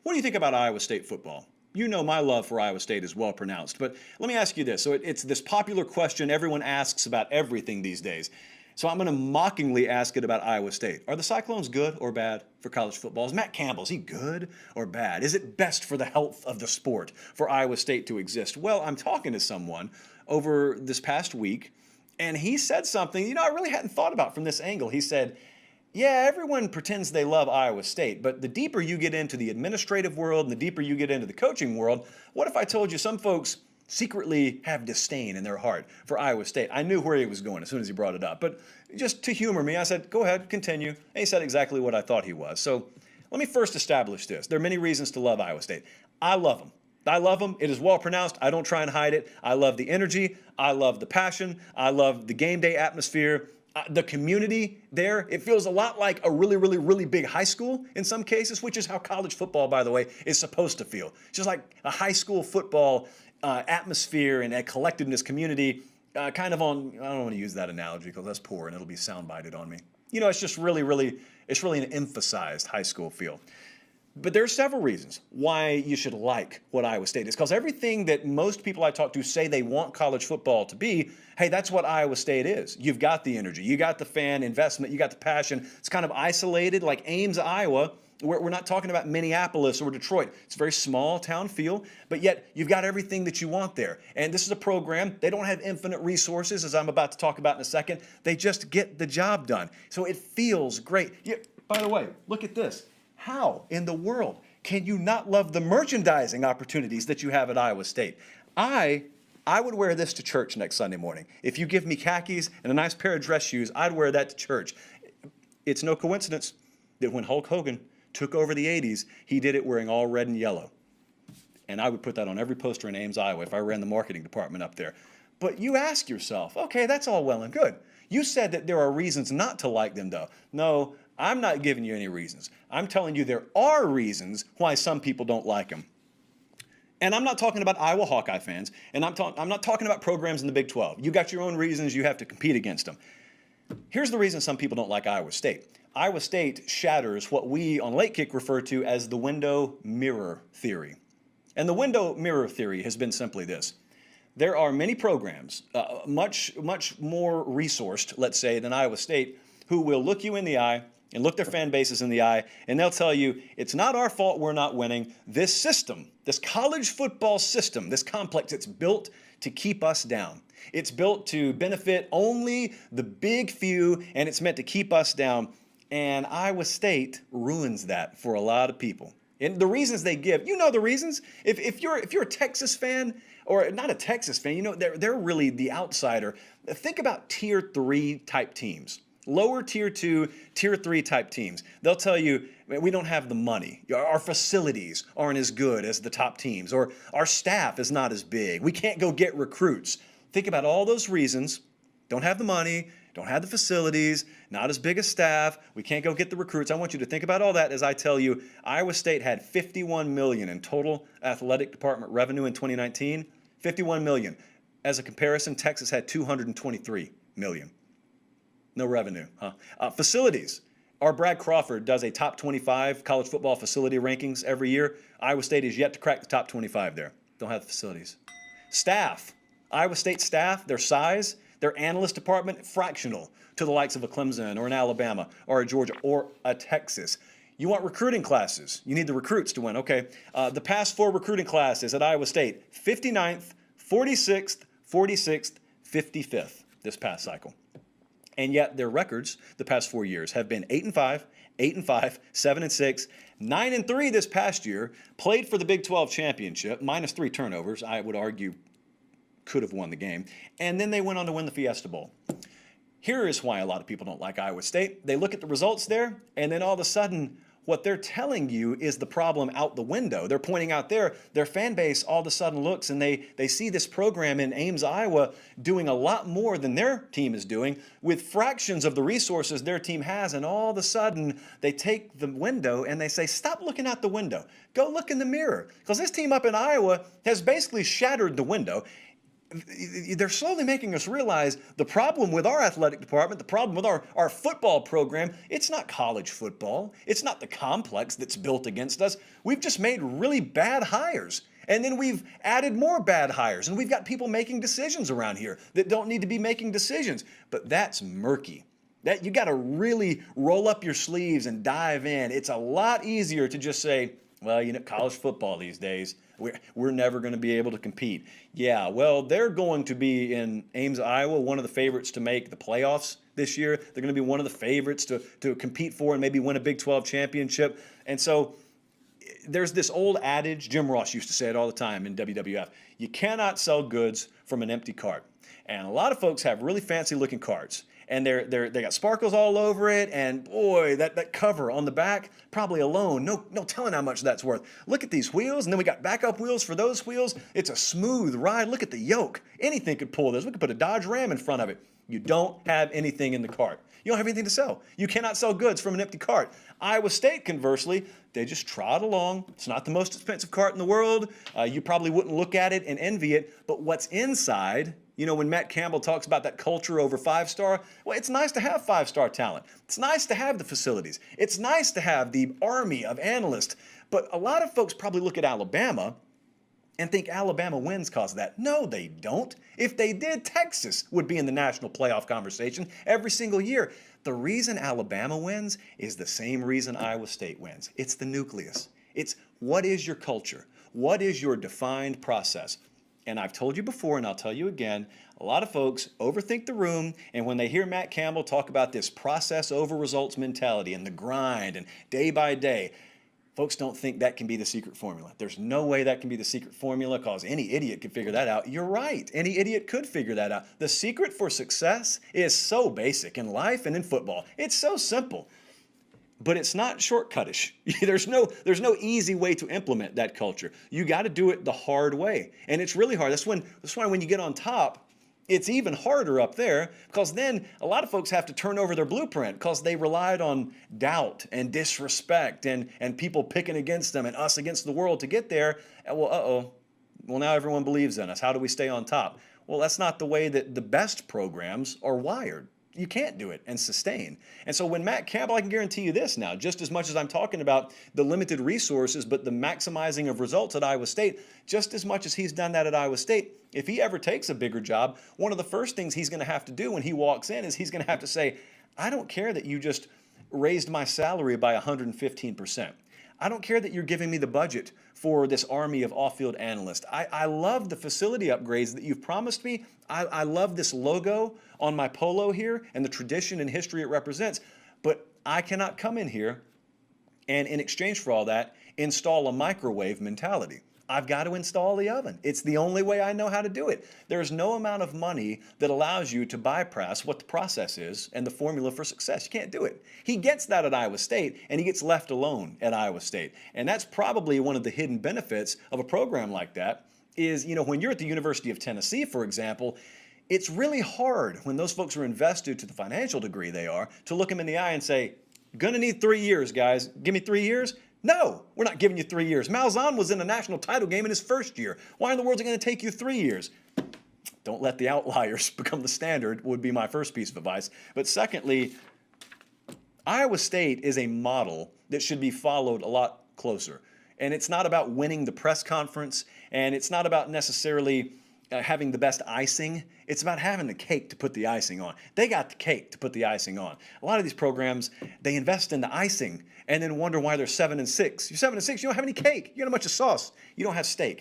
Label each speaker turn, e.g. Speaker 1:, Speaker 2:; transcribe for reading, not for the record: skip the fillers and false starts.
Speaker 1: What do you think about Iowa State football? You know my love for Iowa State is well pronounced, but let me ask you this. So it's this popular question everyone asks about everything these days. So I'm going to mockingly ask it about Iowa State. Are the Cyclones good or bad for college football? Is Matt Campbell, is he good or bad? Is it best for the health of the sport for Iowa State to exist? Well, I'm talking to someone over this past week, and he said something, I really hadn't thought about from this angle. He said, yeah, everyone pretends they love Iowa State, but the deeper you get into the administrative world and the deeper you get into the coaching world, what if I told you some folks secretly have disdain in their heart for Iowa State? I knew where he was going as soon as he brought it up, but just to humor me, I said, go ahead, continue. And he said exactly what I thought he was. So let me first establish this. There are many reasons to love Iowa State. I love them. I love them. It is well pronounced. I don't try and hide it. I love the energy. I love the passion. I love the game day atmosphere. The community there, it feels a lot like a really, really, really big high school in some cases, which is how college football, by the way, is supposed to feel. Just like a high school football atmosphere and a collectedness community, kind of on, I don't want to use that analogy because that's poor and it'll be soundbited on me. It's just really, really, it's really an emphasized high school feel. But there are several reasons why you should like what Iowa State is, because everything that most people I talk to say they want college football to be, hey, that's what Iowa State is. You've got the energy, you got the fan investment, you got the passion. It's kind of isolated, like Ames, Iowa. We're not talking about Minneapolis or Detroit. It's a very small town feel, but yet you've got everything that you want there. And this is a program, they don't have infinite resources, as I'm about to talk about in a second. They just get the job done. So it feels great. By the way, look at this. How in the world can you not love the merchandising opportunities that you have at Iowa State? I would wear this to church next Sunday morning. If you give me khakis and a nice pair of dress shoes, I'd wear that to church. It's no coincidence that when Hulk Hogan took over the 80s, he did it wearing all red and yellow. And I would put that on every poster in Ames, Iowa if I ran the marketing department up there. But you ask yourself, okay, that's all well and good. You said that there are reasons not to like them, though. No, I'm not giving you any reasons. I'm telling you there are reasons why some people don't like them. And I'm not talking about Iowa Hawkeye fans, and I'm not talking about programs in the Big 12. You got your own reasons. You have to compete against them. Here's the reason some people don't like Iowa State. Iowa State shatters what we on Late Kick refer to as the window mirror theory. And the window mirror theory has been simply this. There are many programs, much more resourced, let's say, than Iowa State, who will look you in the eye and look their fan bases in the eye, and they'll tell you, it's not our fault we're not winning. This system, this college football system, this complex, it's built to keep us down. It's built to benefit only the big few, and it's meant to keep us down. And Iowa State ruins that for a lot of people. And the reasons they give, you know the reasons. If you're a Texas fan, or not a Texas fan, they're really the outsider. Think about tier 3 type teams. Lower tier 2, tier 3 type teams. They'll tell you, we don't have the money. Our facilities aren't as good as the top teams, or our staff is not as big. We can't go get recruits. Think about all those reasons. Don't have the money, don't have the facilities, not as big a staff, we can't go get the recruits. I want you to think about all that as I tell you, Iowa State had $51 million in total athletic department revenue in 2019. $51 million. As a comparison, Texas had $223 million. No revenue, huh? Facilities. Our Brad Crawford does a top 25 college football facility rankings every year. Iowa State is yet to crack the top 25 there. Don't have the facilities. Staff. Iowa State staff, their size, their analyst department, fractional to the likes of a Clemson or an Alabama or a Georgia or a Texas. You want recruiting classes. You need the recruits to win. Okay, the past 4 recruiting classes at Iowa State, 59th, 46th, 46th, 55th this past cycle. And yet their records the past 4 years have been 8-5, 8-5, 7-6, 9-3 this past year, played for the Big 12 championship, minus 3 turnovers, I would argue could have won the game, and then they went on to win the Fiesta Bowl. Here is why a lot of people don't like Iowa State. They look at the results there, and then all of a sudden, what they're telling you is the problem out the window. They're pointing out their fan base all of a sudden looks and they see this program in Ames, Iowa doing a lot more than their team is doing with fractions of the resources their team has, and all of a sudden they take the window and they say, stop looking out the window. Go look in the mirror, because this team up in Iowa has basically shattered the window. they're slowly making us realize the problem with our athletic department, the problem with our football program, it's not college football. It's not the complex that's built against us. We've just made really bad hires. And then we've added more bad hires. And we've got people making decisions around here that don't need to be making decisions. But that's murky. That you got to really roll up your sleeves and dive in. It's a lot easier to just say, well, college football these days, we're never going to be able to compete. Yeah, well, they're going to be in Ames, Iowa, one of the favorites to make the playoffs this year. They're going to be one of the favorites to compete for and maybe win a Big 12 championship. And so there's this old adage, Jim Ross used to say it all the time in WWF, you cannot sell goods from an empty cart. And a lot of folks have really fancy looking carts. And they got sparkles all over it, and boy, that cover on the back, probably alone, no telling how much that's worth. Look at these wheels, and then we got backup wheels for those wheels. It's a smooth ride. Look at the yoke. Anything could pull this. We could put a Dodge Ram in front of it. You don't have anything in the cart. You don't have anything to sell. You cannot sell goods from an empty cart. Iowa State, conversely, they just trot along. It's not the most expensive cart in the world. You probably wouldn't look at it and envy it, but what's inside, when Matt Campbell talks about that culture over five-star, well, it's nice to have five-star talent. It's nice to have the facilities. It's nice to have the army of analysts. But a lot of folks probably look at Alabama and think Alabama wins because of that. No, they don't. If they did, Texas would be in the national playoff conversation every single year. The reason Alabama wins is the same reason Iowa State wins. It's the nucleus. It's what is your culture? What is your defined process? And I've told you before, and I'll tell you again, a lot of folks overthink the room, and when they hear Matt Campbell talk about this process over results mentality and the grind and day by day, folks don't think that can be the secret formula. There's no way that can be the secret formula because any idiot could figure that out. You're right. Any idiot could figure that out. The secret for success is so basic in life and in football. It's so simple. But it's not shortcutish. There's no easy way to implement that culture. You got to do it the hard way. And it's really hard. That's why when you get on top, it's even harder up there because then a lot of folks have to turn over their blueprint because they relied on doubt and disrespect and people picking against them and us against the world to get there. And well, now everyone believes in us. How do we stay on top? Well, that's not the way that the best programs are wired. You can't do it and sustain. And so when Matt Campbell, I can guarantee you this now, just as much as I'm talking about the limited resources, but the maximizing of results at Iowa State, just as much as he's done that at Iowa State, if he ever takes a bigger job, one of the first things he's going to have to do when he walks in is he's going to have to say, I don't care that you just raised my salary by 115%. I don't care that you're giving me the budget for this army of off-field analysts. I love the facility upgrades that you've promised me. I love this logo on my polo here and the tradition and history it represents. But I cannot come in here and in exchange for all that, install a microwave mentality. I've got to install the oven. It's the only way I know how to do it. There's no amount of money that allows you to bypass what the process is and the formula for success. You can't do it. He gets that at Iowa State, and he gets left alone at Iowa State. And that's probably one of the hidden benefits of a program like that is, when you're at the University of Tennessee, for example, it's really hard when those folks are invested to the financial degree they are to look them in the eye and say, gonna need 3 years, guys. Give me 3 years? No, we're not giving you 3 years. Malzahn was in a national title game in his first year. Why in the world is it going to take you 3 years? Don't let the outliers become the standard would be my first piece of advice. But secondly, Iowa State is a model that should be followed a lot closer. And it's not about winning the press conference, and it's not about necessarily having the best icing. It's about having the cake to put the icing on. They got the cake to put the icing on. A lot of these programs, they invest in the icing and then wonder why they're 7-6. You're 7-6, you don't have any cake. You got a bunch of sauce. You don't have steak.